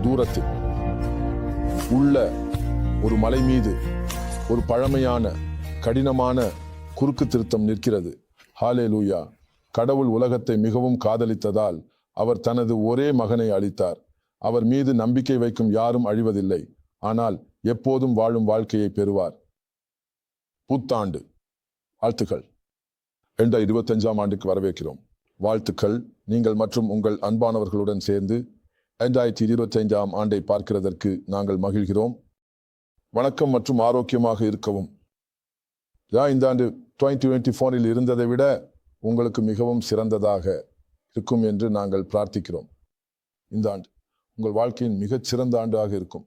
தூரத்தில் உள்ள ஒரு மலை மீது ஒரு பழமையான கடினமான குறுக்கு திருத்தம் நிற்கிறது. ஹல்லேலூயா! கடவுள் உலகத்தை மிகவும் காதலித்ததால் அவர் தனது ஒரே மகனை அளித்தார். அவர் மீது நம்பிக்கை வைக்கும் யாரும் அழிவதில்லை, ஆனால் எப்போதும் வாழும் வாழ்க்கையை பெறுவார். புத்தாண்டு வாழ்த்துக்கள். 2025ஆம் ஆண்டுக்கு வரவேற்கிறோம். வாழ்த்துக்கள். நீங்கள் மற்றும் உங்கள் அன்பானவர்களுடன் சேர்ந்து 2025ஆம் ஆண்டை பார்க்கிறதற்கு நாங்கள் மகிழ்கிறோம். வணக்கம் மற்றும் ஆரோக்கியமாக இருக்கவும். இந்த ஆண்டு 2024இல் இருந்ததை விட உங்களுக்கு மிகவும் சிறந்ததாக இருக்கும் என்று நாங்கள் பிரார்த்திக்கிறோம். இந்த ஆண்டு உங்கள் வாழ்க்கையின் மிகச் சிறந்த ஆண்டாக இருக்கும்.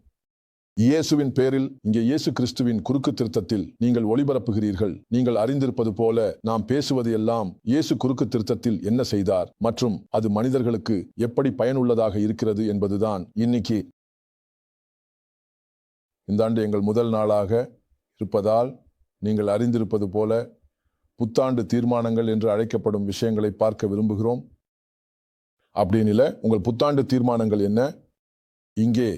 இயேசுவின் பேரில் இங்கே இயேசு கிறிஸ்துவின் குறுக்கு திருத்தத்தில் நீங்கள் ஒளிபரப்புகிறீர்கள். நீங்கள் அறிந்திருப்பது போல நாம் பேசுவது எல்லாம் இயேசு குறுக்கு திருத்தத்தில் என்ன செய்தார் மற்றும் அது மனிதர்களுக்கு எப்படி பயனுள்ளதாக இருக்கிறது என்பதுதான். இன்னைக்கு இந்த ஆண்டு எங்கள் முதல் நாளாக இருப்பதால் நீங்கள் அறிந்திருப்பது போல புத்தாண்டு தீர்மானங்கள் என்று அழைக்கப்படும் விஷயங்களை பார்க்க விரும்புகிறோம். அப்படின்னு இல்லை, உங்கள் புத்தாண்டு தீர்மானங்கள் என்ன? இங்கே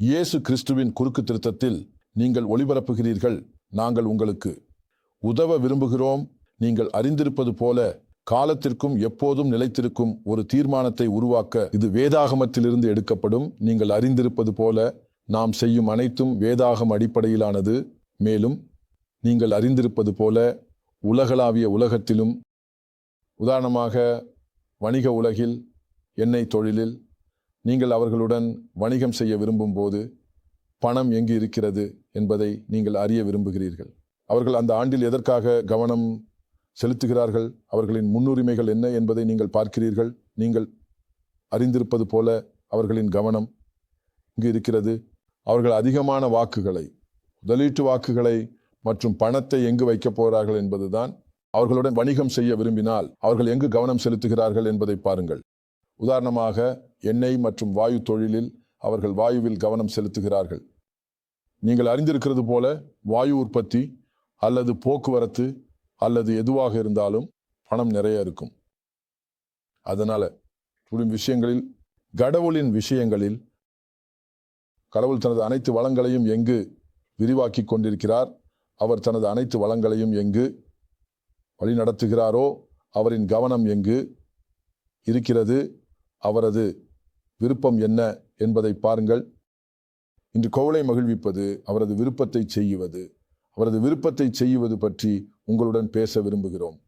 இயேசு கிறிஸ்துவின் குறுக்கு திருத்தத்தில் நீங்கள் ஒளிபரப்புகிறீர்கள். நாங்கள் உங்களுக்கு உதவ விரும்புகிறோம். நீங்கள் அறிந்திருப்பது போல காலத்திற்கும் எப்போதும் நிலைத்திருக்கும் ஒரு தீர்மானத்தை உருவாக்க இது வேதாகமத்திலிருந்து எடுக்கப்படும். நீங்கள் அறிந்திருப்பது போல நாம் செய்யும் அனைத்தும் வேதாகம அடிப்படையிலானது. மேலும் நீங்கள் அறிந்திருப்பது போல உலகளாவிய உலகத்திலும், உதாரணமாக வணிக உலகில், எண்ணெய் தொழிலில் நீங்கள் அவர்களுடன் வணிகம் செய்ய விரும்பும் போது பணம் எங்கு இருக்கிறது என்பதை நீங்கள் அறிய விரும்புகிறீர்கள். அவர்கள் அந்த ஆண்டில் எதற்காக கவனம் செலுத்துகிறார்கள், அவர்களின் முன்னுரிமைகள் என்ன என்பதை நீங்கள் பார்க்கிறீர்கள். நீங்கள் அறிந்திருப்பது போல அவர்களின் கவனம் இங்கு இருக்கிறது. அவர்கள் அதிகமான வாக்குகளை, முதலீட்டு வாக்குகளை மற்றும் பணத்தை எங்கு வைக்கப் போகிறார்கள் என்பதுதான். அவர்களுடன் வணிகம் செய்ய விரும்பினால் அவர்கள் எங்கு கவனம் செலுத்துகிறார்கள் என்பதை பாருங்கள். உதாரணமாக எண்ணெய் மற்றும் வாயு தொழிலில் அவர்கள் வாயுவில் கவனம் செலுத்துகிறார்கள். நீங்கள் அறிந்திருக்கிறது போல வாயு உற்பத்தி அல்லது போக்குவரத்து அல்லது எதுவாக இருந்தாலும் பணம் நிறைய இருக்கும். அதனால விஷயங்களில், கடவுளின் விஷயங்களில் கடவுள் தனது அனைத்து வளங்களையும் எங்கு விரிவாக்கி கொண்டிருக்கிறார், அவர் தனது அனைத்து வளங்களையும் எங்கு வழி நடத்துகிறாரோ அவரின் கவனம் எங்கு இருக்கிறது, அவரது விருப்பம் என்ன என்பதை பாருங்கள். இன்று கோவலை மகிழ்விப்பது அவரது விருப்பத்தை செய்வது. அவரது விருப்பத்தை செய்வது பற்றி உங்களுடன் பேச விரும்புகிறோம்.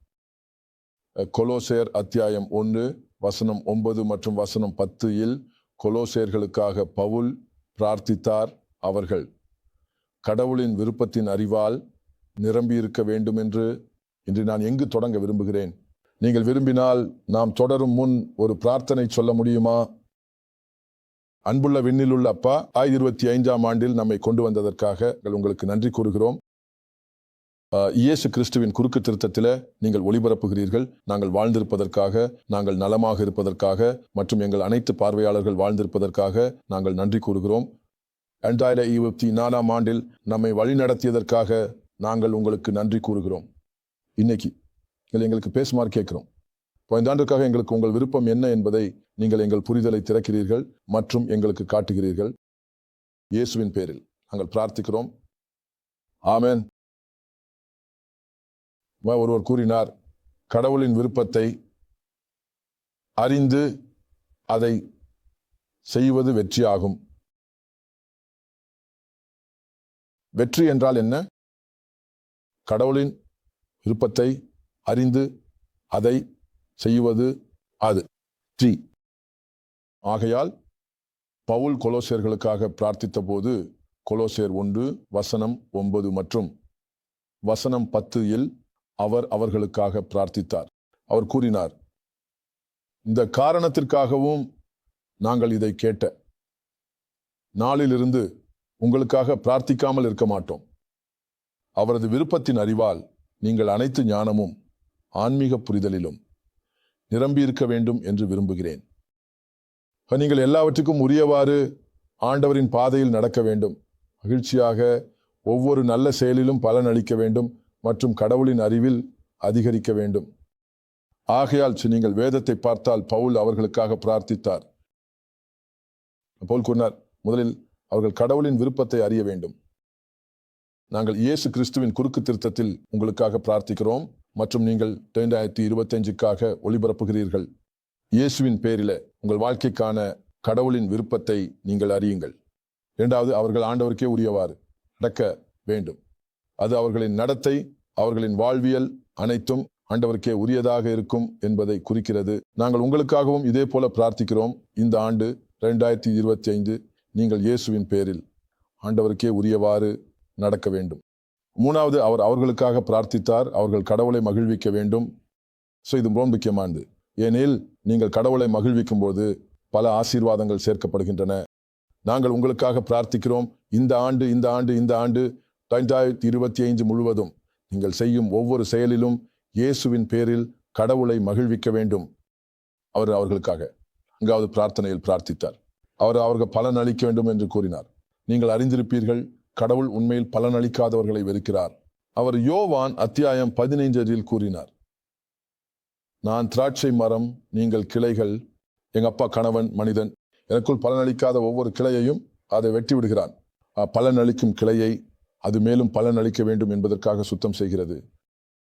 கொலோசேர் அத்தியாயம் 1 வசனம் 9 மற்றும் வசனம் 10இல் கொலோசேர்களுக்காக பவுல் பிரார்த்தித்தார். அவர்கள் கடவுளின் விருப்பத்தின் அறிவால் நிரம்பியிருக்க வேண்டும் என்று. இன்று நான் எங்கு தொடங்க விரும்புகிறேன்? நீங்கள் விரும்பினால் நாம் தொடரும் முன் ஒரு பிரார்த்தனை சொல்ல முடியுமா? அன்புள்ள விண்ணிலுள்ள அப்பா, 2025ஆம் ஆண்டில் நம்மை கொண்டு வந்ததற்காக உங்களுக்கு நன்றி கூறுகிறோம். இயேசு கிறிஸ்துவின் குறுக்கு திருத்தத்தில் நீங்கள் ஒளிபரப்புகிறீர்கள். நாங்கள் வாழ்ந்திருப்பதற்காக, நாங்கள் நலமாக இருப்பதற்காக மற்றும் எங்கள் அனைத்து பார்வையாளர்கள் வாழ்ந்திருப்பதற்காக நாங்கள் நன்றி கூறுகிறோம். 2024ஆம் ஆண்டில் நம்மை வழிநடத்தியதற்காக நாங்கள் உங்களுக்கு நன்றி கூறுகிறோம். இன்னைக்கு எங்களுக்கு பேசுமாறு கேட்கிறோம். இந்த ஆண்டுக்காக எங்களுக்கு உங்கள் விருப்பம் என்ன என்பதை நீங்கள் எங்கள் புரிதலை திறக்கிறீர்கள் மற்றும் எங்களுக்கு காட்டுகிறீர்கள். இயேசுவின் பேரில் நாங்கள் பிரார்த்திக்கிறோம். ஆமென். ஒருவர் கூறினார், கடவுளின் விருப்பத்தை அறிந்து அதை செய்வது வெற்றியாகும். வெற்றி என்றால் என்ன? கடவுளின் விருப்பத்தை அறிந்து அதை செய்வது, அது வெற்றி. ஆகையால் பவுல் கொலோசேர்களுக்காக பிரார்த்தித்த போது கொலோசேர் 1 வசனம் 9 மற்றும் வசனம் 10இல் அவர் அவர்களுக்காக பிரார்த்தித்தார். அவர் கூறினார், இந்த காரணத்திற்காகவும் நாங்கள் இதை கேட்ட நாளிலிருந்து உங்களுக்காக பிரார்த்திக்காமல் இருக்க மாட்டோம். அவரது விருப்பத்தின் அறிவால் நீங்கள் அனைத்து ஞானமும் ஆன்மீக புரிதலிலும் நிரம்பியிருக்க வேண்டும் என்று விரும்புகிறேன். நீங்கள் எல்லாவற்றுக்கும் உரியவாறு ஆண்டவரின் பாதையில் நடக்க வேண்டும். மகிழ்ச்சியாக ஒவ்வொரு நல்ல செயலிலும் பலன் அளிக்க வேண்டும் மற்றும் கடவுளின் அறிவில் அதிகரிக்க வேண்டும். ஆகையால் நீங்கள் வேதத்தை பார்த்தால் பவுல் அவர்களுக்காக பிரார்த்தித்தார். பவுல் கூறினார், முதலில் அவர்கள் கடவுளின் விருப்பத்தை அறிய வேண்டும். நாங்கள் இயேசு கிறிஸ்துவின் குறுக்கு திருத்தத்தில் உங்களுக்காக பிரார்த்திக்கிறோம் மற்றும் நீங்கள் 2025க்காக ஒளிபரப்புகிறீர்கள். இயேசுவின் பேரில் உங்கள் வாழ்க்கைக்கான கடவுளின் விருப்பத்தை நீங்கள் அறியுங்கள். இரண்டாவது, அவர்கள் ஆண்டவருக்கே உரியவாறு நடக்க வேண்டும். அது அவர்களின் நடத்தை, அவர்களின் வாழ்வியல் அனைத்தும் ஆண்டவருக்கே உரியதாக இருக்கும் என்பதை குறிக்கிறது. நாங்கள் உங்களுக்காகவும் இதே போல பிரார்த்திக்கிறோம். இந்த ஆண்டு 2025 நீங்கள் இயேசுவின் பேரில் ஆண்டவருக்கே உரியவாறு நடக்க வேண்டும். மூணாவது, அவர் அவர்களுக்காக பிரார்த்தித்தார். அவர்கள் கடவுளை மகிழ்விக்க வேண்டும். இது ரொம்ப முக்கியமானது. ஏனெனில் நீங்கள் கடவுளை மகிழ்விக்கும் போது பல ஆசீர்வாதங்கள் சேர்க்கப்படுகின்றன. நாங்கள் உங்களுக்காக பிரார்த்திக்கிறோம். இந்த ஆண்டு 2025 முழுவதும் நீங்கள் செய்யும் ஒவ்வொரு செயலிலும் இயேசுவின் பேரில் கடவுளை மகிழ்விக்க வேண்டும். அவர் அவர்களுக்காக 4வது பிரார்த்தனையில் பிரார்த்தித்தார். அவர்கள் பலன் அளிக்க வேண்டும் என்று கூறினார். நீங்கள் அறிந்திருப்பீர்கள், கடவுள் உண்மையில் பலனளிக்காதவர்களை வெறுக்கிறார். அவர் யோவான் அத்தியாயம் 15 கூறினார், நான் திராட்சை மரம், நீங்கள் கிளைகள். எங்க அப்பா கணவன் மனிதன். எனக்குள் பலனளிக்காத ஒவ்வொரு கிளையையும் அதை வெட்டி விடுகிறான். பலனளிக்கும் கிளையை அது மேலும் பலனளிக்க வேண்டும் என்பதற்காக சுத்தம் செய்கிறது.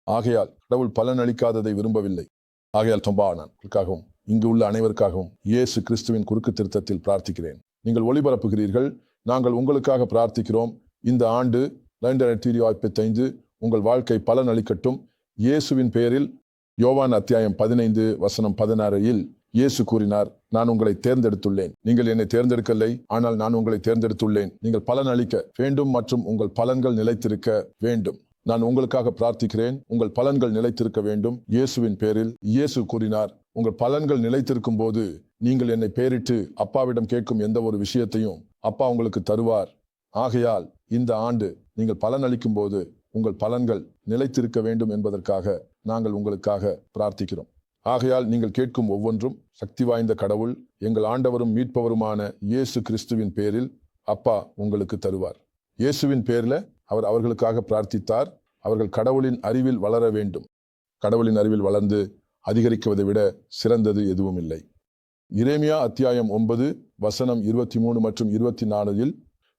ஆகையால் கடவுள் பலனளிக்காததை விரும்பவில்லை. ஆகையால் நான் இங்கு உள்ள அனைவருக்காகவும் இயேசு கிறிஸ்துவின் குறுக்கு திருத்தத்தில் பிரார்த்திக்கிறேன். நீங்கள் ஒளிபரப்புகிறீர்கள், நாங்கள் உங்களுக்காக பிரார்த்திக்கிறோம். இந்த ஆண்டு 2025 உங்கள் வாழ்க்கை பலனளிக்கட்டும். இயேசுவின் பெயரில் யோவான் அத்தியாயம் 15:16 இயேசு கூறினார், நான் உங்களை தேர்ந்தெடுத்துள்ளேன். நீங்கள் என்னை தேர்ந்தெடுக்கவில்லை, ஆனால் நான் உங்களை தேர்ந்தெடுத்துள்ளேன். நீங்கள் பலன் அளிக்க வேண்டும் மற்றும் உங்கள் பலன்கள் நிலைத்திருக்க வேண்டும். நான் உங்களுக்காக பிரார்த்திக்கிறேன். உங்கள் பலன்கள் நிலைத்திருக்க வேண்டும். இயேசுவின் பேரில் இயேசு கூறினார், உங்கள் பலன்கள் நிலைத்திருக்கும் போது நீங்கள் என்னை பெயரிட்டு அப்பாவிடம் கேட்கும் எந்த ஒரு விஷயத்தையும் அப்பா உங்களுக்கு தருவார். ஆகையால் இந்த ஆண்டு நீங்கள் பலன் அளிக்கும் போது உங்கள் பலன்கள் நிலைத்திருக்க வேண்டும் என்பதற்காக நாங்கள் உங்களுக்காக பிரார்த்திக்கிறோம். ஆகையால் நீங்கள் கேட்கும் ஒவ்வொன்றும் சக்தி வாய்ந்த கடவுள், எங்கள் ஆண்டவரும் மீட்பவருமான இயேசு கிறிஸ்துவின் பேரில் அப்பா உங்களுக்கு தருவார். இயேசுவின் பேரில் அவர் அவர்களுக்காக பிரார்த்தித்தார். அவர்கள் கடவுளின் அறிவில் வளர வேண்டும். கடவுளின் அறிவில் வளர்ந்து அதிகரிக்குவதை விட சிறந்தது எதுவும் இல்லை. எரேமியா அத்தியாயம் 9:23 மற்றும் 24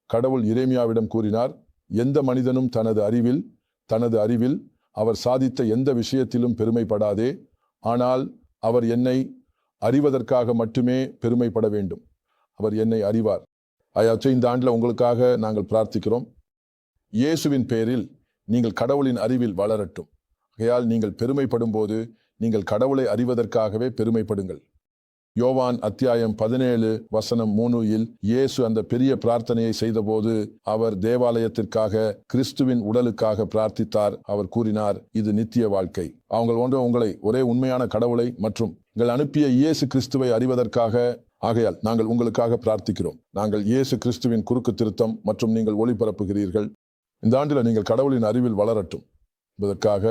கடவுள் எரேமியாவிடம் கூறினார், எந்த மனிதனும் தனது அறிவில் அவர் சாதித்த எந்த விஷயத்திலும் பெருமைப்படாதே, ஆனால் அவர் என்னை அறிவதற்காக மட்டுமே பெருமைப்பட வேண்டும். அவர் என்னை அறிவார். இந்த ஆண்டில் உங்களுக்காக நாங்கள் பிரார்த்திக்கிறோம். இயேசுவின் பேரில் நீங்கள் கடவுளின் அறிவில் வளரட்டும். ஆகையால் நீங்கள் பெருமைப்படும் போது நீங்கள் கடவுளை அறிவதற்காகவே பெருமைப்படுங்கள். யோவான் அத்தியாயம் 17:3 இயேசு அந்த பெரிய பிரார்த்தனையை செய்தபோது அவர் தேவாலயத்திற்காக, கிறிஸ்துவின் உடலுக்காக பிரார்த்தித்தார். அவர் கூறினார், இது நித்திய வாழ்க்கை. உங்களை ஒரே உண்மையான கடவுளை மற்றும் எங்கள் அனுப்பிய இயேசு கிறிஸ்துவை அறிவதற்காக. ஆகையால் நாங்கள் உங்களுக்காக பிரார்த்திக்கிறோம். நாங்கள் இயேசு கிறிஸ்துவின் குறுக்கு திருத்தம் மற்றும் நீங்கள் ஒளிபரப்புகிறீர்கள். இந்த ஆண்டில் நீங்கள் கடவுளின் அறிவில் வளரட்டும் என்பதற்காக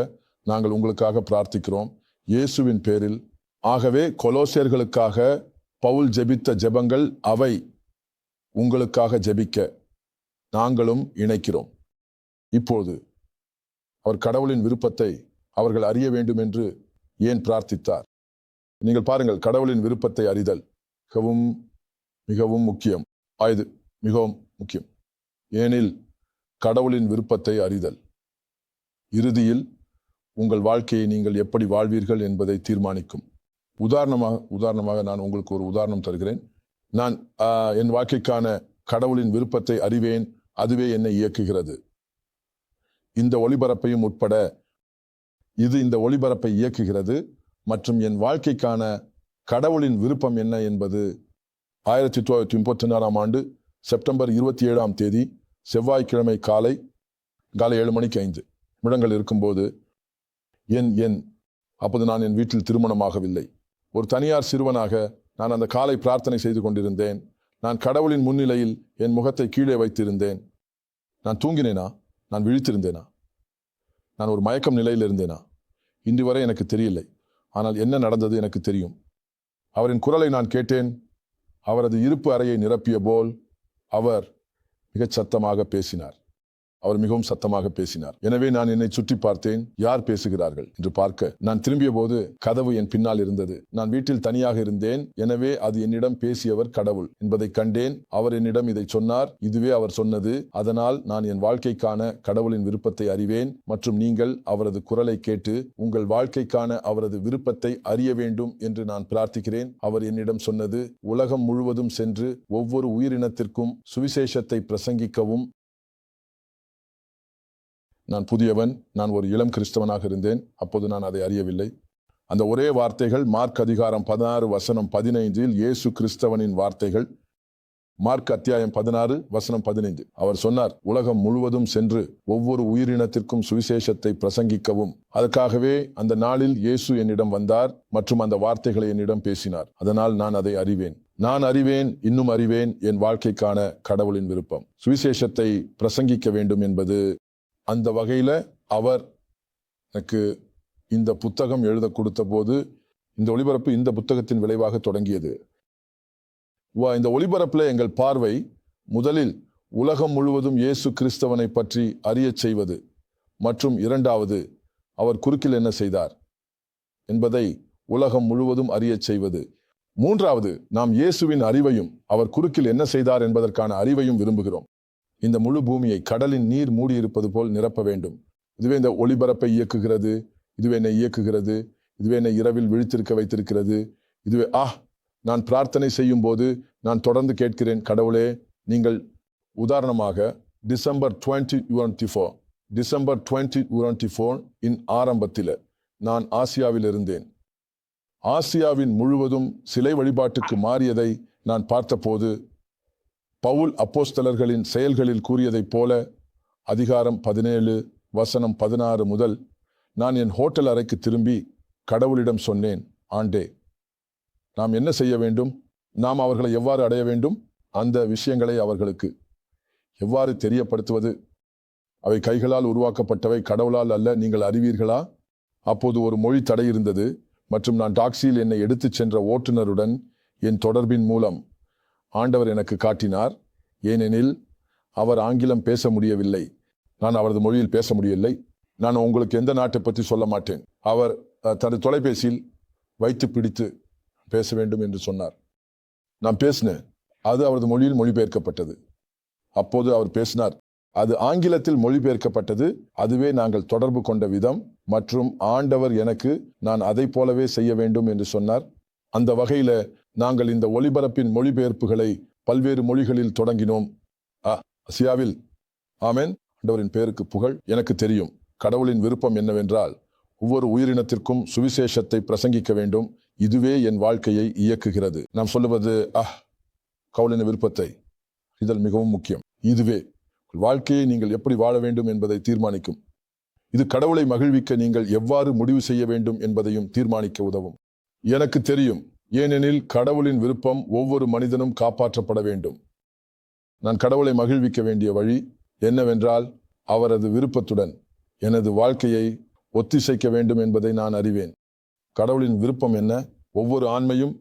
நாங்கள் உங்களுக்காக பிரார்த்திக்கிறோம் இயேசுவின் பேரில். ஆகவே கொலோசியர்களுக்காக பவுல் ஜெபித்த ஜெபங்கள் அவை உங்களுக்காக ஜெபிக்க நாங்களும் இணைக்கிறோம். இப்போது அவர் கடவுளின் விருப்பத்தை அவர்கள் அறிய வேண்டும் என்று ஏன் பிரார்த்தித்தார்? நீங்கள் பாருங்கள், கடவுளின் விருப்பத்தை அறிதல் மிகவும் முக்கியம். இது மிகவும் முக்கியம். ஏனில் கடவுளின் விருப்பத்தை அறிதல் இறுதியில் உங்கள் வாழ்க்கையை நீங்கள் எப்படி வாழ்வீர்கள் என்பதை தீர்மானிக்கும். உதாரணமாக நான் உங்களுக்கு ஒரு உதாரணம் தருகிறேன். நான் என் வாழ்க்கைக்கான கடவுளின் விருப்பத்தை அறிவேன். அதுவே என்னை இயக்குகிறது. இந்த ஒளிபரப்பையும் உட்பட இந்த ஒளிபரப்பை இயக்குகிறது. மற்றும் என் வாழ்க்கைக்கான கடவுளின் விருப்பம் என்ன என்பது 1934 ஆண்டு செப்டம்பர் 27 செவ்வாய்க்கிழமை காலை 7:05 இருக்கும்போது அப்போது நான் என் வீட்டில் திருமணமாகவில்லை. ஒரு தனியார் சிறுவனாக நான் அந்த காலை பிரார்த்தனை செய்து கொண்டிருந்தேன். நான் கடவுளின் முன்னிலையில் என் முகத்தை கீழே வைத்திருந்தேன். நான் தூங்கினேனா? நான் விழித்திருந்தேனா? நான் ஒரு மயக்கம் நிலையில் இருந்தேனா? இன்று வரை எனக்கு தெரியலை. ஆனால் என்ன நடந்தது எனக்கு தெரியும். அவரின் குரலை நான் கேட்டேன். அவரது இருப்பு அறையை நிரப்பிய போல் அவர் மிகச் சத்தமாக பேசினார். அவர் மிகவும் சத்தமாக பேசினார். எனவே நான் என்னை சுற்றி பார்த்தேன், யார் பேசுகிறார்கள் என்று பார்க்க நான் திரும்பிய போது கதவு என் பின்னால் இருந்தது. நான் வீட்டில் தனியாக இருந்தேன். எனவே அது என்னிடம் பேசியவர் கடவுள் என்பதை கண்டேன். அவர் என்னிடம் இதை சொன்னார். இதுவே அவர் சொன்னது. அதனால் நான் என் வாழ்க்கைக்கான கடவுளின் விருப்பத்தை அறிவேன் மற்றும் நீங்கள் அவரது குரலை கேட்டு உங்கள் வாழ்க்கைக்கான அவரது விருப்பத்தை அறிய வேண்டும் என்று நான் பிரார்த்திக்கிறேன். அவர் என்னிடம் சொன்னது, உலகம் முழுவதும் சென்று ஒவ்வொரு உயிரினத்திற்கும் சுவிசேஷத்தை பிரசங்கிக்கவும். நான் புதியவன், நான் ஒரு இளம் கிறிஸ்தவனாக இருந்தேன். அப்போது நான் அதை அறியவில்லை. அந்த ஒரே வார்த்தைகள் மார்க் அதிகாரம் 16:15 இயேசு கிறிஸ்தவனின் வார்த்தைகள். மார்க் அத்தியாயம் 16:15. அவர் சொன்னார், உலகம் முழுவதும் சென்று ஒவ்வொரு உயிரினத்திற்கும் சுவிசேஷத்தை பிரசங்கிக்கவும். அதற்காகவே அந்த நாளில் இயேசு என்னிடம் வந்தார் மற்றும் அந்த வார்த்தைகளை என்னிடம் பேசினார். அதனால் நான் அதை அறிவேன். நான் அறிவேன், இன்னும் அறிவேன், என் வாழ்க்கைக்கான கடவுளின் விருப்பம் சுவிசேஷத்தை பிரசங்கிக்க வேண்டும் என்பது. அந்த வகையில் அவர் எனக்கு இந்த புத்தகம் எழுத கொடுத்த போது இந்த ஒளிபரப்பு இந்த புத்தகத்தின் விளைவாக தொடங்கியது. இந்த ஒளிபரப்பில் எங்கள் பார்வை முதலில் உலகம் முழுவதும் இயேசு கிறிஸ்தவனை பற்றி அறியச் செய்வது மற்றும் இரண்டாவது அவர் குறுக்கில் என்ன செய்தார் என்பதை உலகம் முழுவதும் அறியச் செய்வது. மூன்றாவது, நாம் இயேசுவின் அறிவையும் அவர் குறுக்கில் என்ன செய்தார் என்பதற்கான அறிவையும் விரும்புகிறோம். இந்த முழு பூமியை கடலின் நீர் மூடியிருப்பது போல் நிரப்ப வேண்டும். இதுவே இந்த ஒளிபரப்பை இயக்குகிறது, இதுவே என்னை இயக்குகிறது, இதுவே என்னை இரவில் விழித்திருக்க வைத்திருக்கிறது. இதுவே நான் பிரார்த்தனை செய்யும் போது நான் தொடர்ந்து கேட்கிறேன், கடவுளே நீங்கள் உதாரணமாக டிசம்பர் 2024 இன் ஆரம்பத்தில் நான் ஆசியாவில் இருந்தேன். ஆசியாவின் முழுவதும் சிலை வழிபாட்டுக்கு மாறியதை நான் பார்த்தபோது பவுல் அப்போஸ்தலர்களின் செயல்களில் கூறியதைப் போல அதிகாரம் 17:16 முதல் நான் என் ஹோட்டல் அறைக்கு திரும்பி கடவுளிடம் சொன்னேன், ஆண்டே, நாம் என்ன செய்ய வேண்டும்? நாம் அவர்களை எவ்வாறு அடைய வேண்டும்? அந்த விஷயங்களை அவர்களுக்கு எவ்வாறு தெரியப்படுத்துவது? அவை கைகளால் உருவாக்கப்பட்டவை, கடவுளால் அல்ல, நீங்கள் அறிவீர்களா? அப்போது ஒரு மொழி தடை இருந்தது மற்றும் நான் டாக்ஸியில் என்னை எடுத்துச் சென்ற ஓட்டுநருடன் என் தொடர்பின் மூலம் ஆண்டவர் எனக்கு காட்டினார். ஏனெனில் அவர் ஆங்கிலம் பேச முடியவில்லை, நான் அவரது மொழியில் பேச முடியவில்லை. நான் உங்களுக்கு எந்த நாட்டை பற்றி சொல்ல மாட்டேன். அவர் தனது தொலைபேசியில் வைத்து பிடித்து பேச வேண்டும் என்று சொன்னார். நான் பேசினேன். அது அவரது மொழியில் மொழிபெயர்க்கப்பட்டது. அப்போது அவர் பேசினார். அது ஆங்கிலத்தில் மொழிபெயர்க்கப்பட்டது. அதுவே நாங்கள் தொடர்பு கொண்ட விதம் மற்றும் ஆண்டவர் எனக்கு நான் அதை போலவே செய்ய வேண்டும் என்று சொன்னார். அந்த வகையில் நாங்கள் இந்த ஒளிபரப்பின் மொழிபெயர்ப்புகளை பல்வேறு மொழிகளில் தொடங்கினோம். ஆசியாவில். ஆமென். ஆண்டவரின் பேருக்கு புகழ். எனக்கு தெரியும் கடவுளின் விருப்பம் என்னவென்றால் ஒவ்வொரு உயிரினத்திற்கும் சுவிசேஷத்தை பிரசங்கிக்க வேண்டும். இதுவே என் வாழ்க்கையை இயக்குகிறது. நாம் சொல்லுவது கடவுளின் விருப்பத்தை இதழ் மிகவும் முக்கியம். இதுவே வாழ்க்கையை நீங்கள் எப்படி வாழ வேண்டும் என்பதை தீர்மானிக்கும். இது கடவுளை மகிழ்விக்க நீங்கள் எவ்வாறு முடிவு செய்ய வேண்டும் என்பதையும் தீர்மானிக்க உதவும். எனக்கு தெரியும், ஏனெனில் கடவுளின் விருப்பம் ஒவ்வொரு மனிதனும் காப்பாற்றப்பட வேண்டும். நான் கடவுளை மகிழ்விக்க வேண்டிய வழி என்னவென்றால் அவரது விருப்பத்துடன் எனது வாழ்க்கையை ஒத்திசைக்க வேண்டும் என்பதை நான் அறிவேன். கடவுளின் விருப்பம் என்ன? ஒவ்வொரு ஆன்மையும்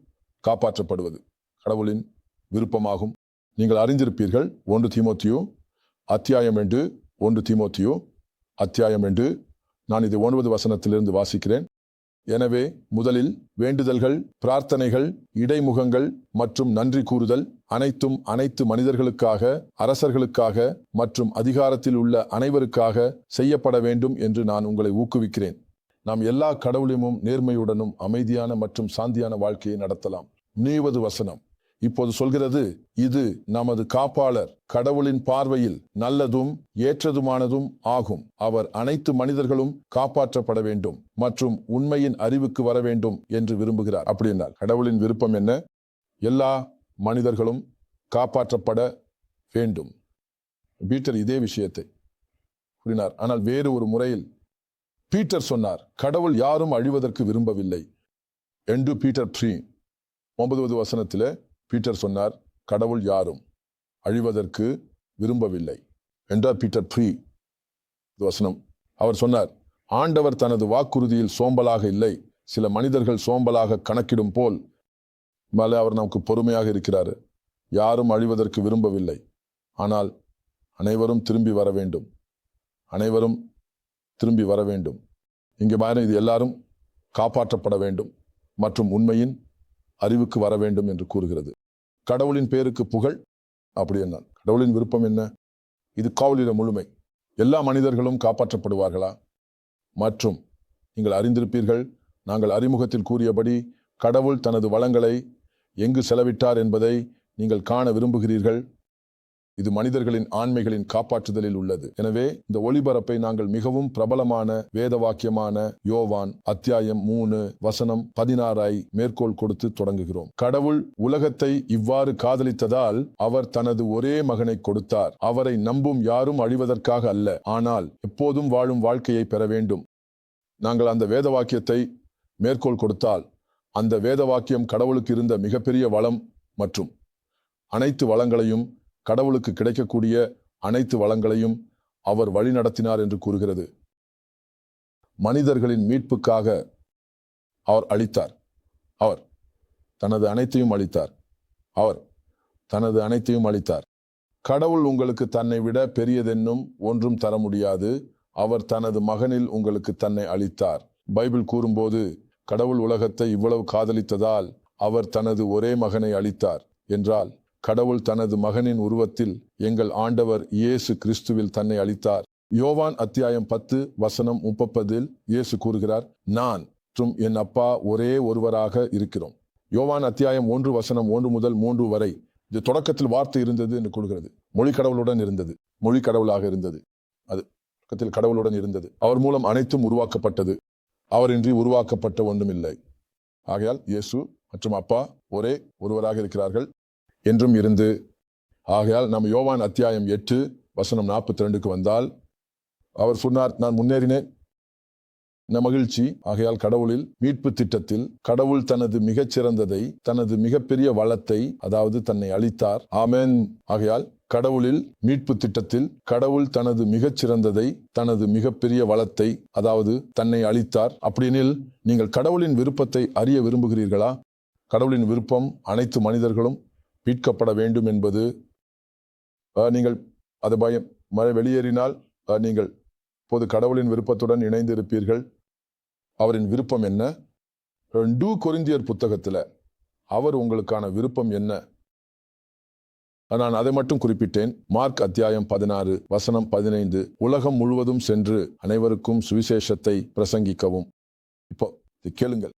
காப்பாற்றப்படுவது கடவுளின் விருப்பமாகும். நீங்கள் அறிந்திருப்பீர்கள். 1 தீமோத்தேயு அத்தியாயம் 2 நான் இதை 9 வசனத்திலிருந்து வாசிக்கிறேன். எனவே முதலில் வேண்டுதல்கள், பிரார்த்தனைகள், இடைமுகங்கள் மற்றும் நன்றி கூறுதல் அனைத்தும் அனைத்து மனிதர்களுக்காக, அரசர்களுக்காக மற்றும் அதிகாரத்தில் உள்ள அனைவருக்காக செய்யப்பட வேண்டும் என்று நான் உங்களை ஊக்குவிக்கிறேன். நாம் எல்லா கடவுளிலும் நேர்மையுடனும் அமைதியான மற்றும் சாந்தியான வாழ்க்கையை நடத்தலாம். 9வது வசனம் இப்போது சொல்கிறது, இது நமது காப்பாளர் கடவுளின் பார்வையில் நல்லதும் ஏற்றதுமானதும் ஆகும். அவர் அனைத்து மனிதர்களும் காப்பாற்றப்பட வேண்டும் மற்றும் உண்மையின் அறிவுக்கு வர வேண்டும் என்று விரும்புகிறார். அப்படின்னா கடவுளின் விருப்பம் என்ன? எல்லா மனிதர்களும் காப்பாற்றப்பட வேண்டும். பீட்டர் இதே விஷயத்தை கூறினார். ஆனால் வேறு ஒரு முறையில் பீட்டர் சொன்னார், கடவுள் யாரும் அழிவதற்கு விரும்பவில்லை. 2 பீட்டர் 3:9வது வசனத்தில் பீட்டர் சொன்னார், கடவுள் யாரும் அழிவதற்கு விரும்பவில்லை. 2 பீட்டர் 3 வசனம் அவர் சொன்னார், ஆண்டவர் தனது வாக்குறுதியில் சோம்பலாக இல்லை. சில மனிதர்கள் சோம்பலாக கணக்கிடும் போல் அவர் நமக்கு பொறுமையாக இருக்கிறார். யாரும் அழிவதற்கு விரும்பவில்லை, ஆனால் அனைவரும் திரும்பி வர வேண்டும். அனைவரும் திரும்பி வர வேண்டும். இங்கே பாருங்க, இது எல்லாரும் காப்பாற்றப்பட வேண்டும் மற்றும் உண்மையின் அறிவுக்கு வர வேண்டும் என்று கூறுகிறது. கடவுளின் பேருக்கு புகழ். அப்படி என்ன கடவுளின் விருப்பம் என்ன? இது காவலில முழுமை. எல்லா மனிதர்களும் காப்பாற்றப்படுவார்களா? மற்றும் நீங்கள் அறிந்திருப்பீர்கள், நாங்கள் அறிமுகத்தில் கூறியபடி கடவுள் தனது வளங்களை எங்கு செலவிட்டார் என்பதை நீங்கள் காண விரும்புகிறீர்கள். இது மனிதர்களின் ஆண்மைகளின் காப்பாற்றுதலில் உள்ளது. எனவே இந்த ஒளிபரப்பை நாங்கள் மிகவும் பிரபலமான வேத வாக்கியமான யோவான் அத்தியாயம் 3 வசனம் 16 மேற்கோள் கொடுத்து தொடங்குகிறோம். கடவுள் உலகத்தை இவ்வாறு காதலித்ததால் அவர் தனது ஒரே மகனை கொடுத்தார். அவரை நம்பும் யாரும் அழிவதற்காக அல்ல, ஆனால் எப்போதும் வாழும் வாழ்க்கையை பெற வேண்டும். நாங்கள் அந்த வேத வாக்கியத்தை மேற்கோள் கொடுத்தால், அந்த வேத வாக்கியம் கடவுளுக்கு இருந்த மிகப்பெரிய வளம் மற்றும் அனைத்து வளங்களையும், கடவுளுக்கு கிடைக்கக்கூடிய அனைத்து வளங்களையும் அவர் வழிநடத்தினார் என்று கூறுகிறது. மனிதர்களின் மீட்புக்காக அவர் அளித்தார். அவர் தனது அனைத்தையும் அளித்தார். அவர் தனது அனைத்தையும் அளித்தார். கடவுள் உங்களுக்கு தன்னை விட பெரியதென்னும் ஒன்றும் தர முடியாது. அவர் தனது மகனில் உங்களுக்கு தன்னை அளித்தார். பைபிள் கூறும்போது கடவுள் உலகத்தை இவ்வளவு காதலித்ததால் அவர் தனது ஒரே மகனை அளித்தார் என்றால், கடவுள் தனது மகனின் உருவத்தில் எங்கள் ஆண்டவர் இயேசு கிறிஸ்துவில் தன்னை அளித்தார். யோவான் அத்தியாயம் 10 வசனம் 30 இயேசு கூறுகிறார், நான் மற்றும் என் அப்பா ஒரே ஒருவராக இருக்கிறோம். யோவான் அத்தியாயம் 1 வசனம் 1 முதல் 3 வரை இது தொடக்கத்தில் வார்த்தை இருந்தது என்று கூறுகிறது. மொழி கடவுளுடன் இருந்தது. மொழி கடவுளாக இருந்தது. அது தொடக்கத்தில் கடவுளுடன் இருந்தது. அவர் மூலம் அனைத்தும் உருவாக்கப்பட்டது. அவரின்றி உருவாக்கப்பட்ட ஒன்றுமில்லை. ஆகையால் இயேசு மற்றும் அப்பா ஒரே ஒருவராக இருக்கிறார்கள் என்றும் இருந்து. ஆகையால் நம்ம யோவான் அத்தியாயம் 8 வசனம் 42க்கு வந்தால், அவர் சொன்னார், நான் முன்னேறினேன் என மகிழ்ச்சி. ஆகையால் கடவுளில் மீட்பு திட்டத்தில் கடவுள் தனது மிகச்சிறந்ததை, தனது மிகப்பெரிய வளத்தை, அதாவது தன்னை அளித்தார். ஆமென். ஆகையால் கடவுளில் மீட்பு திட்டத்தில் கடவுள் தனது மிகச்சிறந்ததை, தனது மிகப்பெரிய வளத்தை, அதாவது தன்னை அளித்தார். அப்படியெனில் நீங்கள் கடவுளின் விருப்பத்தை அறிய விரும்புகிறீர்களா? கடவுளின் விருப்பம் அனைத்து மனிதர்களும் மீட்கப்பட வேண்டும் என்பது. நீங்கள் அது வெளியேறினால் நீங்கள் இப்போது கடவுளின் விருப்பத்துடன் இணைந்து இருப்பீர்கள். அவரின் விருப்பம் என்ன? 2 கொரிந்தியர் புத்தகத்தில் அவர் உங்களுக்கான விருப்பம் என்ன? நான் அதை மட்டும் குறிப்பிட்டேன். மார்க் அத்தியாயம் 16 வசனம் 15 உலகம் முழுவதும் சென்று அனைவருக்கும் சுவிசேஷத்தை பிரசங்கிக்கவும். இப்போ கேளுங்கள்.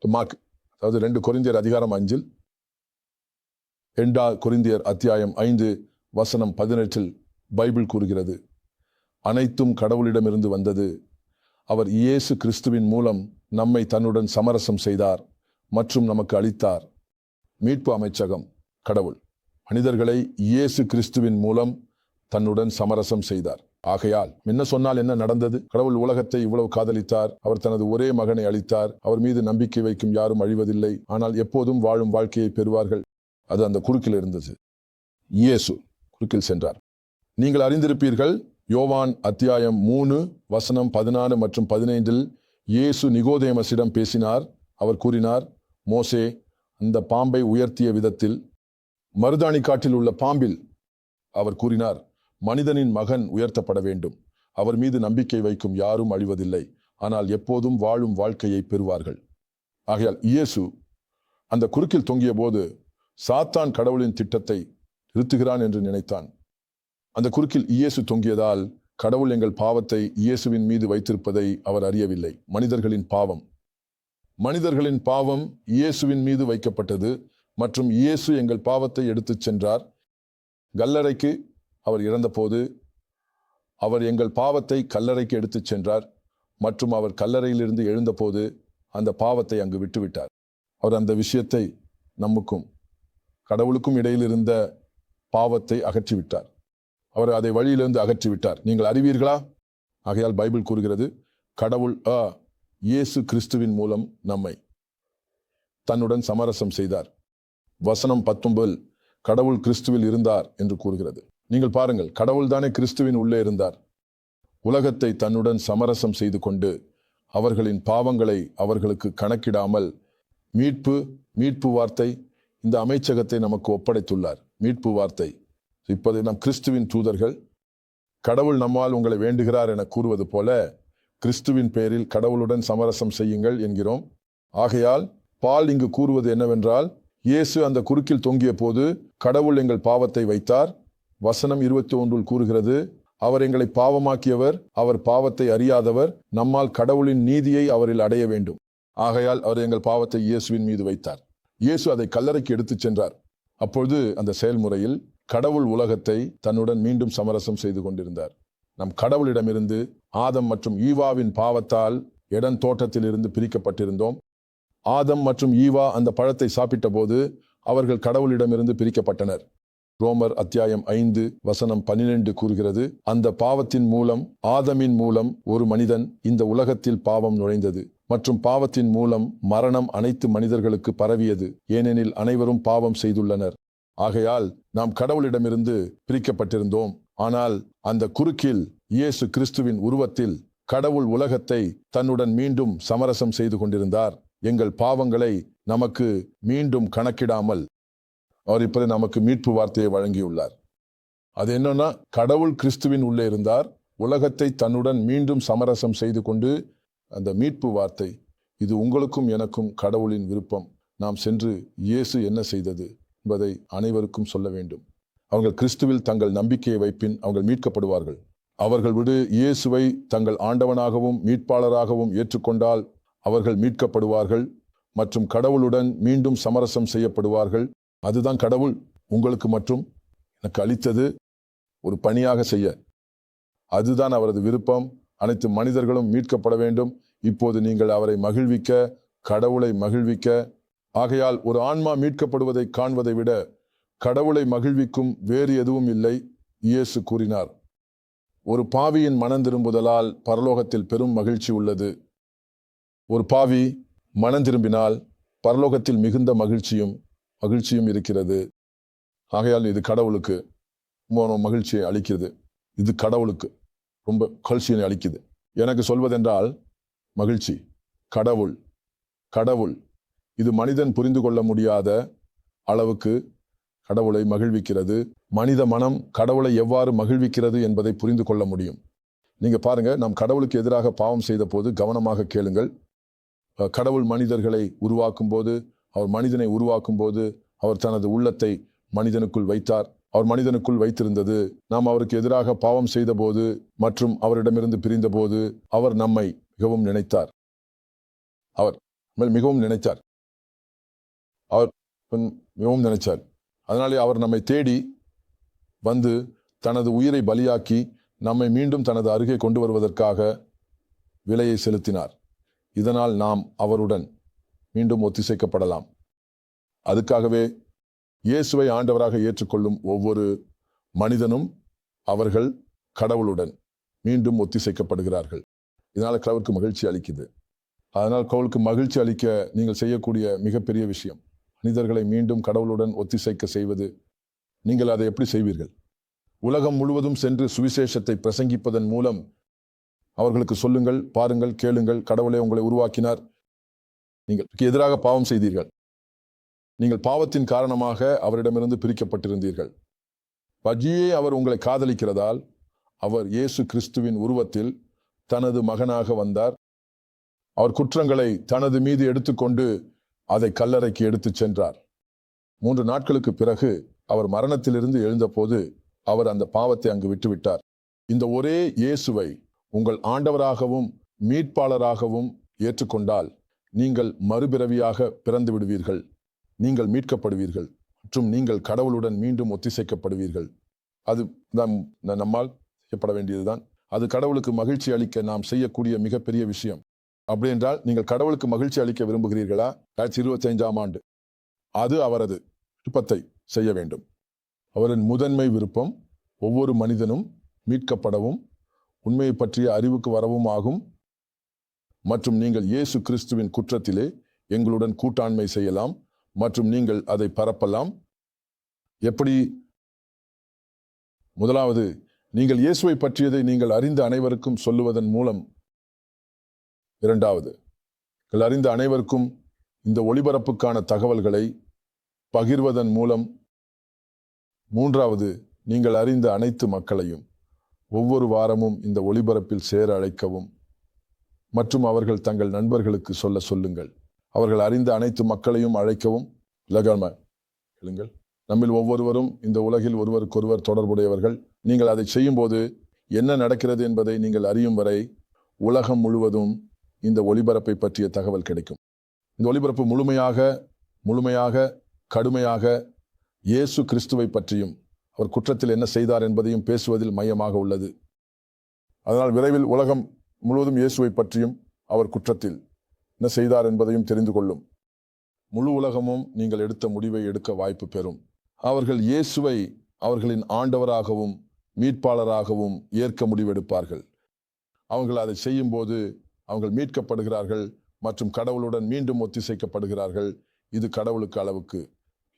மார்க், அதாவது 2 கொரிந்தியர் அதிகாரம் 5 2 கொரிந்தியர் அத்தியாயம் 5 வசனம் 18 பைபிள் கூறுகிறது, அனைத்தும் கடவுளிடமிருந்து வந்தது. அவர் இயேசு கிறிஸ்துவின் மூலம் நம்மை தன்னுடன் சமரசம் செய்தார் மற்றும் நமக்கு அளித்தார். மீட்பு அமைச்சகம் கடவுள் மனிதர்களை இயேசு கிறிஸ்துவின் மூலம் தன்னுடன் சமரசம் செய்தார். ஆகையால் என்ன சொன்னால் என்ன நடந்தது? கடவுள் உலகத்தை இவ்வளவு காதலித்தார். அவர் தனது ஒரே மகனை அளித்தார். அவர் மீது நம்பிக்கை வைக்கும் யாரும் அழிவதில்லை, ஆனால் எப்போதும் வாழும் வாழ்க்கையை பெறுவார்கள். அது அந்த குறுக்கில் இருந்தது. இயேசு குறுக்கில் சென்றார். நீங்கள் அறிந்திருப்பீர்கள், யோவான் அத்தியாயம் 3 வசனம் 14 மற்றும் 15 இயேசு நிகோதேமஸிடம் பேசினார். அவர் கூறினார், மோசே அந்த பாம்பை உயர்த்திய விதத்தில், மருதாணி காட்டில் உள்ள பாம்பில் அவர் கூறினார், மனிதனின் மகன் உயர்த்தப்பட வேண்டும். அவர் மீது நம்பிக்கை வைக்கும் யாரும் அழிவதில்லை, ஆனால் எப்போதும் வாழும் வாழ்க்கையை பெறுவார்கள். ஆகையால் இயேசு அந்த குறுக்கில் தொங்கிய போது சாத்தான் கடவுளின் திட்டத்தை நிறுத்துகிறான் என்று நினைத்தான். அந்த குறுக்கில் இயேசு தொங்கியதால் கடவுள் எங்கள் பாவத்தை இயேசுவின் மீது வைத்திருப்பதை அவர் அறியவில்லை. மனிதர்களின் பாவம் இயேசுவின் மீது வைக்கப்பட்டது மற்றும் இயேசு எங்கள் பாவத்தை எடுத்துச் சென்றார். கல்லறைக்கு அவர் இறந்தபோது அவர் எங்கள் பாவத்தை கல்லறைக்கு எடுத்துச் சென்றார் மற்றும் அவர் கல்லறையிலிருந்து எழுந்தபோது அந்த பாவத்தை அங்கு விட்டுவிட்டார். அவர் அந்த விஷயத்தை நமக்கும் கடவுளுக்கும் இடையில் இருந்த பாவத்தை அகற்றிவிட்டார். அவர் அதை வழியிலிருந்து அகற்றிவிட்டார். நீங்கள் அறிவீர்களா? ஆகையால் பைபிள் கூறுகிறது, கடவுள் இயேசு கிறிஸ்துவின் மூலம் நம்மை தன்னுடன் சமரசம் செய்தார். வசனம் 19 கடவுள் கிறிஸ்துவில் இருந்தார் என்று கூறுகிறது. நீங்கள் பாருங்கள், கடவுள் தானே கிறிஸ்துவின் உள்ளே இருந்தார். உலகத்தை தன்னுடன் சமரசம் செய்து கொண்டு அவர்களின் பாவங்களை அவர்களுக்கு கணக்கிடாமல் மீட்பு வார்த்தை இந்த அமைச்சகத்தை நமக்கு ஒப்படைத்துள்ளார். மீட்பு வார்த்தை. இப்போது நாம் கிறிஸ்துவின் தூதர்கள், கடவுள் நம்மால் உங்களை வேண்டுகிறார் என கூறுவது போல கிறிஸ்துவின் பேரில் கடவுளுடன் சமரசம் செய்யுங்கள் என்கிறோம். ஆகையால் பால் இங்கு கூறுவது என்னவென்றால், இயேசு அந்த குறுக்கில் தொங்கிய போது கடவுள் எங்கள் பாவத்தை வைத்தார். வசனம் 21 கூறுகிறது, அவர் எங்களை பாவமாக்கியவர், அவர் பாவத்தை அறியாதவர், நம்மால் கடவுளின் நீதியை அவரில் அடைய வேண்டும். ஆகையால் அவர் எங்கள் பாவத்தை இயேசுவின் மீது வைத்தார். இயேசு அதை கல்லறைக்கு எடுத்துச் சென்றார். அப்பொழுது அந்த செயல்முறையில் கடவுள் உலகத்தை தன்னுடன் மீண்டும் சமரசம் செய்து கொண்டிருந்தார். நம் கடவுளிடமிருந்து ஆதம் மற்றும் ஈவாவின் பாவத்தால் எடன் தோட்டத்திலிருந்து பிரிக்கப்பட்டிருந்தோம். ஆதம் மற்றும் ஈவா அந்த பழத்தை சாப்பிட்ட போது அவர்கள் கடவுளிடமிருந்து பிரிக்கப்பட்டனர். ரோமர் அத்தியாயம் 5 வசனம் 12 கூறுகிறது, அந்த பாவத்தின் மூலம், ஆதமின் மூலம் ஒரு மனிதன் இந்த உலகத்தில் பாவம் நுழைந்தது மற்றும் பாவத்தின் மூலம் மரணம் அனைத்து மனிதர்களுக்கு பரவியது, ஏனெனில் அனைவரும் பாவம் செய்துள்ளனர். ஆகையால் நாம் கடவுளிடமிருந்து பிரிக்கப்பட்டிருந்தோம். ஆனால் அந்த குறுக்கில் இயேசு கிறிஸ்துவின் உருவத்தில் கடவுள் உலகத்தை தன்னுடன் மீண்டும் சமரசம் செய்து கொண்டிருந்தார். எங்கள் பாவங்களை நமக்கு மீண்டும் கணக்கிடாமல் அவர் இப்போது நமக்கு மீட்பு வார்த்தையை வழங்கியுள்ளார். அது என்னன்னா, கடவுள் கிறிஸ்துவின் உள்ளே இருந்தார், உலகத்தை தன்னுடன் மீண்டும் சமரசம் செய்து கொண்டு. அந்த மீட்பு வார்த்தை, இது உங்களுக்கும் எனக்கும் கடவுளின் விருப்பம். நாம் சென்று இயேசு என்ன செய்தது என்பதை அனைவருக்கும் சொல்ல வேண்டும். அவர்கள் கிறிஸ்துவில் தங்கள் நம்பிக்கையை வைப்பின் அவர்கள் மீட்கப்படுவார்கள். அவர்கள் இயேசுவை தங்கள் ஆண்டவனாகவும் மீட்பாளராகவும் ஏற்றுக்கொண்டால் அவர்கள் மீட்கப்படுவார்கள் மற்றும் கடவுளுடன் மீண்டும் சமரசம் செய்யப்படுவார்கள். அதுதான் கடவுள் உங்களுக்கு மற்றும் எனக்கு அளித்தது, ஒரு பணியாக செய்ய. அதுதான் அவரது விருப்பம். அனைத்து மனிதர்களும் மீட்கப்பட வேண்டும். இப்போது நீங்கள் அவரை மகிழ்விக்க, கடவுளை மகிழ்விக்க. ஆகையால் ஒரு ஆன்மா மீட்கப்படுவதை காண்பதை விட கடவுளை மகிழ்விக்கும் வேறு எதுவும் இல்லை. இயேசு கூறினார், ஒரு பாவியின் மனம் திரும்புதலால் பரலோகத்தில் பெரும் மகிழ்ச்சி உள்ளது. ஒரு பாவி மனம் திரும்பினால் பரலோகத்தில் மிகுந்த மகிழ்ச்சியும் இருக்கிறது. ஆகையால் இது கடவுளுக்கு மகிழ்ச்சியை அளிக்கிறது. இது கடவுளுக்கு ரொம்ப கழ்ச்சியை அளிக்குது. எனக்கு சொல்வதென்றால் மகிழ்ச்சி, கடவுள் இது மனிதன் புரிந்து கொள்ள முடியாத அளவுக்கு கடவுளை மகிழ்விக்கிறது. மனித மனம் கடவுளை எவ்வாறு மகிழ்விக்கிறது என்பதை புரிந்து கொள்ள முடியும். நீங்க பாருங்க, நாம் கடவுளுக்கு எதிராக பாவம் செய்த போது கவனமாக கேளுங்கள். கடவுள் மனிதர்களை உருவாக்கும் போது, அவர் மனிதனை உருவாக்கும் போது அவர் தனது உள்ளத்தை மனிதனுக்குள் வைத்தார். அவர் மனிதனுக்குள் வைத்திருந்தது. நாம் அவருக்கு எதிராக பாவம் செய்த போது மற்றும் அவரிடமிருந்து பிரிந்த போது அவர் நம்மை மிகவும் நினைத்தார். அவர் மிகவும் நினைச்சார். அதனாலே அவர் நம்மை தேடி வந்து தனது உயிரை பலியாக்கி நம்மை மீண்டும் தனது அருகே கொண்டு வருவதற்காக விலையை செலுத்தினார். இதனால் நாம் அவருடன் மீண்டும் ஒத்திசைக்கப்படலாம். அதுக்காகவே இயேசுவை ஆண்டவராக ஏற்றுக்கொள்ளும் ஒவ்வொரு மனிதனும் அவர்கள் கடவுளுடன் மீண்டும் ஒத்திசைக்கப்படுகிறார்கள். இதனால் கடவுளுக்கு மகிழ்ச்சி அளிக்குது. அதனால் கடவுளுக்கு மகிழ்ச்சி அளிக்க நீங்கள் செய்யக்கூடிய மிகப்பெரிய விஷயம், மனிதர்களை மீண்டும் கடவுளுடன் ஒத்திசைக்க செய்வது. நீங்கள் அதை எப்படி செய்வீர்கள்? உலகம் முழுவதும் சென்று சுவிசேஷத்தை பிரசங்கிப்பதன் மூலம் அவர்களுக்கு சொல்லுங்கள், பாருங்கள், கேளுங்கள், கடவுளே உங்களை உருவாக்கினார், நீங்கள் எதிராக பாவம் செய்தீர்கள், நீங்கள் பாவத்தின் காரணமாக அவரிடமிருந்து பிரிக்கப்பட்டிருந்தீர்கள். வஜியே அவர் உங்களை காதலிக்கிறதால் அவர் இயேசு கிறிஸ்துவின் உருவத்தில் தனது மகனாக வந்தார். அவர் குற்றங்களை தனது மீது எடுத்துக்கொண்டு அதை கல்லறைக்கு எடுத்துச் சென்றார். 3 நாட்களுக்கு பிறகு அவர் மரணத்திலிருந்து எழுந்தபோது அவர் அந்த பாவத்தை அங்கு விட்டுவிட்டார். இந்த ஒரே இயேசுவை உங்கள் ஆண்டவராகவும் மீட்பாளராகவும் ஏற்றுக்கொண்டால் நீங்கள் மறுபிறவியாக பிறந்து விடுவீர்கள், நீங்கள் மீட்கப்படுவீர்கள் மற்றும் நீங்கள் கடவுளுடன் மீண்டும் ஒத்திசைக்கப்படுவீர்கள். அது நம்மால் செய்யப்பட வேண்டியதுதான். அது கடவுளுக்கு மகிழ்ச்சி அளிக்க நாம் செய்யக்கூடிய மிகப்பெரிய விஷயம். அப்படி என்றால் நீங்கள் கடவுளுக்கு மகிழ்ச்சி அளிக்க விரும்புகிறீர்களா? 2025ஆம் ஆண்டு அது அவரது விருப்பத்தை செய்ய வேண்டும். அவரின் முதன்மை விருப்பம் ஒவ்வொரு மனிதனும் மீட்கப்படவும் உண்மையை பற்றிய அறிவுக்கு வரவும் ஆகும். மற்றும் நீங்கள் இயேசு கிறிஸ்துவின் குற்றத்திலே எங்களுடன் கூட்டாண்மை செய்யலாம் மற்றும் நீங்கள் அதை பரப்பலாம். எப்படி? முதலாவது, நீங்கள் இயேசுவை பற்றியதை நீங்கள் அறிந்த அனைவருக்கும் சொல்லுவதன் மூலம். இரண்டாவது, நீங்கள் அறிந்த அனைவருக்கும் இந்த ஒளிபரப்புக்கான தகவல்களை பகிர்வதன் மூலம். மூன்றாவது, நீங்கள் அறிந்த அனைத்து மக்களையும் ஒவ்வொரு வாரமும் இந்த ஒளிபரப்பில் சேர அழைக்கவும் மற்றும் அவர்கள் தங்கள் நண்பர்களுக்கு சொல்லுங்கள். அவர்கள் அறிந்த அனைத்து மக்களையும் அழைக்கவும் கேளுங்கள். நம்மில் ஒவ்வொருவரும் இந்த உலகில் ஒருவருக்கொருவர் தொடர்புடையவர்கள். நீங்கள் அதை செய்யும்போது என்ன நடக்கிறது என்பதை நீங்கள் அறியும் வரை உலகம் முழுவதும் இந்த ஒளிபரப்பை பற்றிய தகவல் கிடைக்கும். இந்த ஒளிபரப்பு முழுமையாக கடுமையாக இயேசு கிறிஸ்துவை பற்றியும் அவர் குற்றத்தில் என்ன செய்தார் என்பதையும் பேசுவதில் மையமாக உள்ளது. அதனால் விரைவில் உலகம் முழுவதும் இயேசுவை பற்றியும் அவர் குற்றத்தில் என்ன செய்தார் என்பதையும் தெரிந்து கொள்ளும். முழு உலகமும் நீங்கள் எடுத்த முடிவை எடுக்க வாய்ப்பு பெறும். அவர்கள் இயேசுவை அவர்களின் ஆண்டவராகவும் மீட்பாளராகவும் ஏற்க முடிவெடுப்பார்கள். அவர்கள் அதை செய்யும் போது அவர்கள் மீட்கப்படுகிறார்கள் மற்றும் கடவுளுடன் மீண்டும் ஒத்திசைக்கப்படுகிறார்கள். இது கடவுளுக்கு அளவுக்கு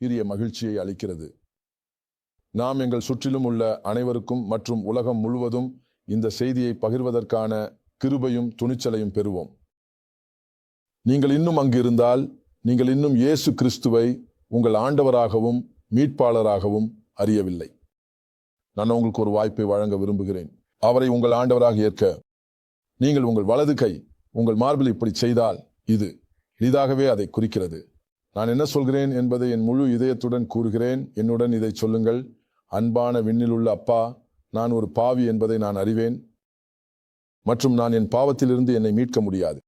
பெரிய மகிழ்ச்சியை அளிக்கிறது. நாம் எங்கள் சுற்றிலும் உள்ள அனைவருக்கும் மற்றும் உலகம் முழுவதும் இந்த செய்தியை பகிர்வதற்கான கிருபையும் துணிச்சலையும் பெறுவோம். நீங்கள் இன்னும் அங்கு இருந்தால் நீங்கள் இன்னும் இயேசு கிறிஸ்துவை உங்கள் ஆண்டவராகவும் மீட்பாளராகவும் அறியவில்லை. நான் உங்களுக்கு ஒரு வாய்ப்பை வழங்க விரும்புகிறேன். அவரை உங்கள் ஆண்டவராக ஏற்க நீங்கள் உங்கள் வலது கை உங்கள் மார்பில் இப்படி செய்தால் இது எளிதாகவே அதை குறிக்கிறது. நான் என்ன சொல்கிறேன் என்பதை என் முழு இதயத்துடன் கூறுகிறேன். என்னுடன் இதை சொல்லுங்கள். அன்பான விண்ணிலுள்ள அப்பா, நான் ஒரு பாவி என்பதை நான் அறிவேன் மற்றும் நான் என் பாவத்திலிருந்து என்னை மீட்க முடியாது.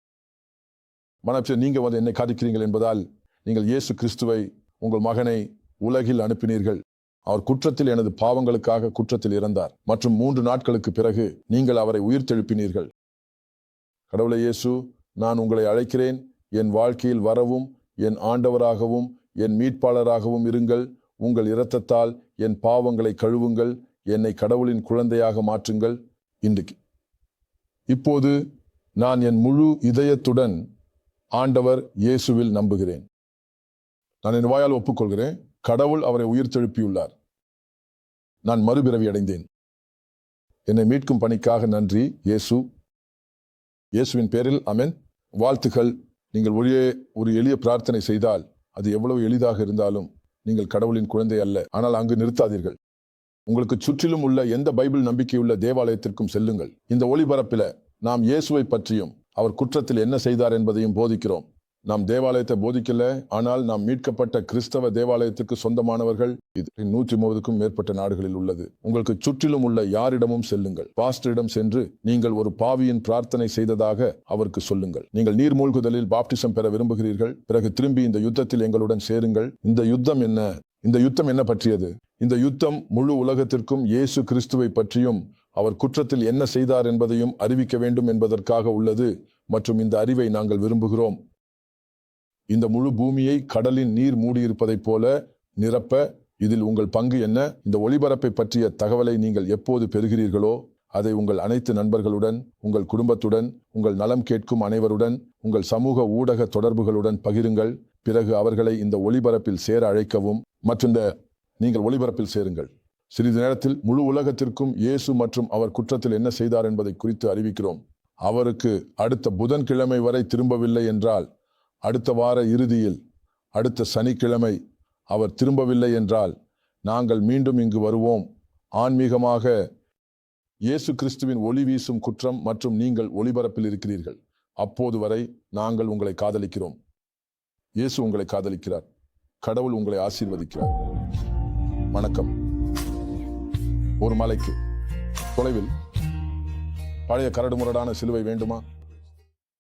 நீங்க என்னை காதிக்கிறீர்கள் என்பதால் நீங்கள் இயேசு கிறிஸ்துவை உங்கள் மகனை உலகில் அனுப்பினீர்கள். அவர் குற்றத்தில் எனது பாவங்களுக்காக குற்றத்தில் இறந்தார் மற்றும் 3 நாட்களுக்கு பிறகு நீங்கள் அவரை உயிர்த்தெழுப்பினீர்கள். கடவுளை இயேசு, நான் உங்களை அழைக்கிறேன். என் வாழ்க்கையில் வரவும் என் ஆண்டவராகவும் என் மீட்பாளராகவும் இருங்கள். உங்கள் இரத்தத்தால் என் பாவங்களை கழுவுங்கள். என்னை கடவுளின் குழந்தையாக மாற்றுங்கள். இன்றைக்கு இப்போது நான் என் முழு இதயத்துடன் ஆண்டவர் இயேசுவில் நம்புகிறேன். நான் என் வாயால் ஒப்புக்கொள்கிறேன். கடவுள் அவரை உயிர்த்தெழுப்பியுள்ளார். நான் மறுபிறவி அடைந்தேன். என்னை மீட்கும் பணிக்காக நன்றி இயேசு. இயேசுவின் பேரில் ஆமென். வாழ்த்துக்கள். நீங்கள் ஒரு எளிய பிரார்த்தனை செய்தால் அது எவ்வளவு எளிதாக இருந்தாலும் நீங்கள் கடவுளின் குழந்தை அல்ல. ஆனால் அங்கு நிறுத்தாதீர்கள். உங்களுக்கு சுற்றிலும் உள்ள எந்த பைபிள் நம்பிக்கையுள்ள தேவாலயத்திற்கும் செல்லுங்கள். இந்த ஒளிபரப்பில நாம் இயேசுவை பற்றியும் அவர் குற்றத்தில் என்ன செய்தார் என்பதையும் போதிக்கிறோம். நாம் தேவாலயத்தை போதிக்கல, ஆனால் நாம் மீட்கப்பட்ட கிறிஸ்தவ தேவாலயத்திற்கு சொந்தமானவர்கள். இது 130க்கும் மேற்பட்ட நாடுகளில் உள்ளது. உங்களுக்கு சுற்றிலும் உள்ள யாரிடமும் செல்லுங்கள். பாஸ்டரிடம் சென்று நீங்கள் ஒரு பாவியின் பிரார்த்தனை செய்ததாக அவருக்கு சொல்லுங்கள். நீங்கள் நீர்மூழ்குதலில் பாப்டிசம் பெற விரும்புகிறீர்கள். பிறகு திரும்பி இந்த யுத்தத்தில் எங்களுடன் சேருங்கள். இந்த யுத்தம் என்ன பற்றியது? இந்த யுத்தம் முழு உலகத்திற்கும் இயேசு கிறிஸ்துவை பற்றியும் அவர் குற்றத்தில் என்ன செய்தார் என்பதையும் அறிவிக்க வேண்டும் என்பதற்காக உள்ளது. மற்றும் இந்த அறிவை நாங்கள் விரும்புகிறோம். இந்த முழு பூமியை கடலின் நீர் மூடியிருப்பதைப் போல நிரப்ப இதில் உங்கள் பங்கு என்ன? இந்த ஒளிபரப்பை பற்றிய தகவலை நீங்கள் எப்போது பெறுகிறீர்களோ அதை உங்கள் அனைத்து நண்பர்களுடன், உங்கள் குடும்பத்துடன், உங்கள் நலம் கேட்கும் அனைவருடன், உங்கள் சமூக ஊடக தொடர்புகளுடன் பகிருங்கள். பிறகு அவர்களை இந்த ஒளிபரப்பில் சேர அழைக்கவும். மற்றும் நீங்கள் ஒளிபரப்பில் சேருங்கள். சிறிது நேரத்தில் முழு உலகத்திற்கும் இயேசு மற்றும் அவர் குற்றத்தில் என்ன செய்தார் என்பதை குறித்து அறிவிக்கிறோம். அவருக்கு அடுத்த புதன்கிழமை வரை திரும்பவில்லை என்றால், அடுத்த வார இறுதியில் அடுத்த சனிக்கிழமை அவர் திரும்பவில்லை என்றால் நாங்கள் மீண்டும் இங்கு வருவோம். ஆன்மீகமாக இயேசு கிறிஸ்துவின் ஒளி வீசும் குற்றம் மற்றும் நீங்கள் ஒளிபரப்பில் இருக்கிறீர்கள். அப்போது வரை நாங்கள் உங்களை காதலிக்கிறோம். இயேசு உங்களை காதலிக்கிறார். கடவுள் உங்களை ஆசீர்வதிக்கிறார். வணக்கம். ஒரு மலைக்கு தொலைவில் பழைய கரடுமுரடான சிலுவை வேண்டுமா?